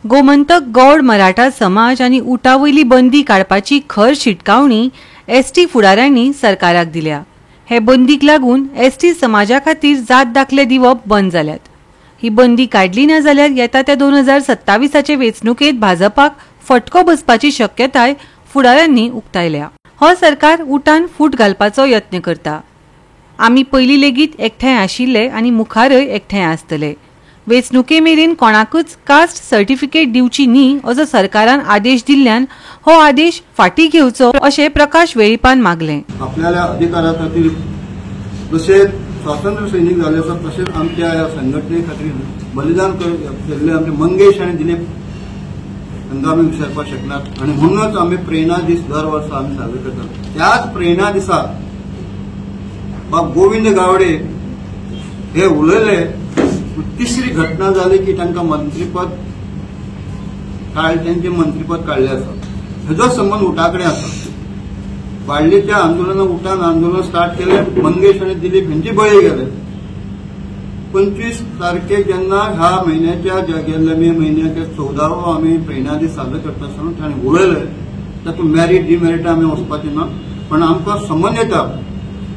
गोमंतक गौड मराठा समाज आनी उटावयली बंदी काडपाची खर शिटकावणी एसटी फुडाऱ्यांनी सरकाराक दिल्या। हे बंदीक लागून एसटी समाजा खातीर जात दाखले दिवप बंद जाल्यात। ही बंदी काडली ना जाल्यार येता त्या 2027चे वेंचणुकेत भाजपाक फटको बसपाची शक्यताय फुडाऱ्यांनी उक्तायल्या। हो सरकार उटान फूट घालपाचो यत्न करता। आमी पयली लेगीत एकठांय आशिल्ले आनी मुखारय एकठांय आसतले। वेंचणुके मेरेन कोणाकूच कास्ट सर्टिफिकेट दिवची न्ही असो सरकारान आदेश दिल्ल्यान हो आदेश फाटी घेवचो अशें प्रकाश वेळीपान मागले। आपल्या अधिकारा खातीर जशें स्वातंत्र्य सैनिक जाले आसात तशेंच आमच्या ह्या संघटने खातीर बलिदान केल्ले आमचे मंगेश आनी दिलीप हांकां आमी विसरपाक शकनात आनी म्हणूनच आमी प्रेरणा दीस दर वर्सा आमी साजरो करतात। त्याच प्रेरणा दिसाक बाब गोविंद गावडे हे उलयले तिसरी घटना जाली की तांकां मंत्रीपद तांचे मंत्रीपद काडले आसा। हेजो संबंध उटा कडेन आसा। बाळ्ळेच्या आंदोलनाक उटान आंदोलन स्टार्ट केले, मंगेश आनी दिलीप हांची बळी गेले। 25 तारखेक जेन्ना ह्या म्हयन्याच्या गेल्ल्या मे म्हयन्याच्या 14वो आमी प्रेरणा दीस साजरो करता आसतना ताणें उलयलें तातूंत मॅरीट डिमॅरीट आमी वचपाचें ना, पण आमकां संबंध येता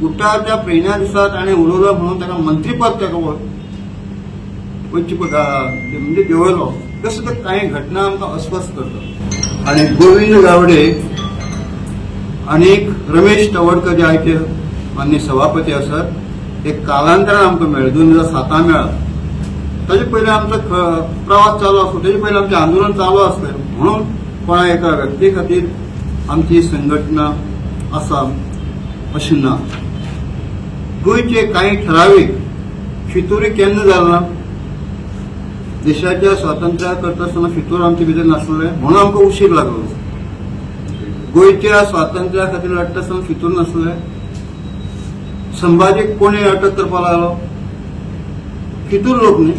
उटाच्या प्रेरणा दिसा ताणें उलयलो म्हणून ताका मंत्रीपद ताका म्हणजे देंवयलो। तसो कांय घटना आमकां अस्वस्थ करता। आनी गोविंद गावडे आनीक रमेश तवडकर जे आयचे माननीय सभापती आसात ते कालांतरान आमकां मेळ्ळे 2007 मेळ्ळा। ताचे पयलीं आमचो प्रवास चालू आसलो, ताचे पयलीं आमचें आंदोलन चालू आसलें म्हणून कोणा एका व्यक्ती खातीर आमची संघटना आसा अशें ना। गोंयचे कांय ठरावीक फितुरी केन्ना जालना, देशाच्या स्वातंत्र्या करता आसतना फितूर आमचे भितर नासले म्हणून आमकां उशीर लागलो। गोंयच्या स्वातंत्र्या खातीर लढटा आसतना फितूर नासले। संभाजीक कोणी अटक करपाक लागलो, फितूर लोक न्ही,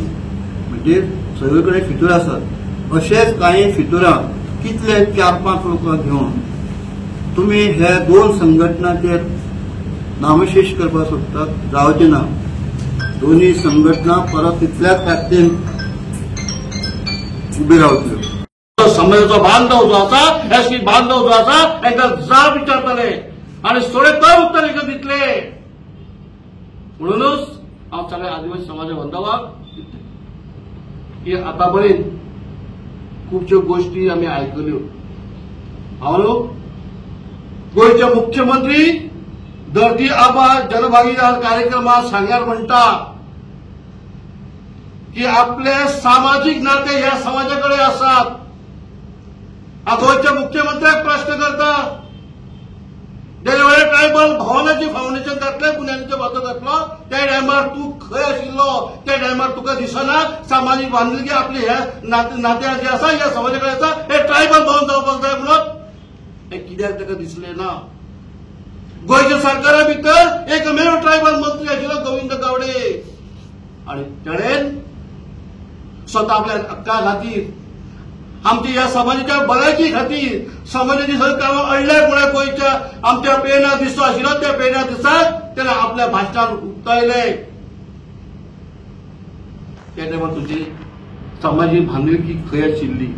म्हणजे सगळे कडेन फितूर आसात। अशेच कांय फितुरांक कितले 4-5 लोकांक घेवन तुमी हे 2 संघटनांचेर नामशेष करपाक सोदतात, जावचें ना। दोन्ही संघटना परत तितल्याच ताकदीन उबी रावतल्यो। समाजाचो बांधव जो आसा, एसटी बांधव जो आसा तांकां जाब विचारतले आनी सोडेतर उत्तर दितले। म्हणूनच हांव सगळ्या आदिवासी समाजा बांधवांक की आतां पर्यंत खुबश्यो गोश्टी आमी आयकल्यो। हांव गोंयचे मुख्यमंत्री धरती आबा जनभागीदार कार्यक्रमात सांग्यार म्हणटा की आपले सामाजिक नाते ह्या समाजाकडे आसात। गोंयच्या मुख्यमंत्र्याक प्रश्न करता, ज्या ट्रायबल भवनाची फाउंडेशन जातले पुण्याचे वतो जातलो त्या टायमार तूं खंय आशिल्लो, त्या टायमार तुका दिसना सामाजिक बांधिलकी आपली ह्या नात्या जी आसा ह्या समाजाकडे आसा, हे ट्रायबल भवन जावपाक जाय म्हणून हे कित्याक ताका दिसलें ना। गोंयच्या सरकारा भितर एकमेव ट्रायबल मंत्री आशिल्लो गोविंद गावडे आनी ताणें स्वता आपल्या हक्का खातीर आमच्या ह्या समाजाच्या भलायकी खातीर समाजाची सगळी कामां अडल्यात म्हणून गोंयच्या आमच्या प्रेरणा दिसो आशिल्लो त्या प्रेरणा दिसाक ताणें आपल्या भाशणान उक्तायले त्या टायमार तुजी सामाजीक बांधिलकी खंय आशिल्ली।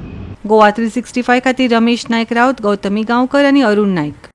गोवा 365 खातीर रमेश नायक रावत, गौतमी गांवकर आनी अरुण नायक।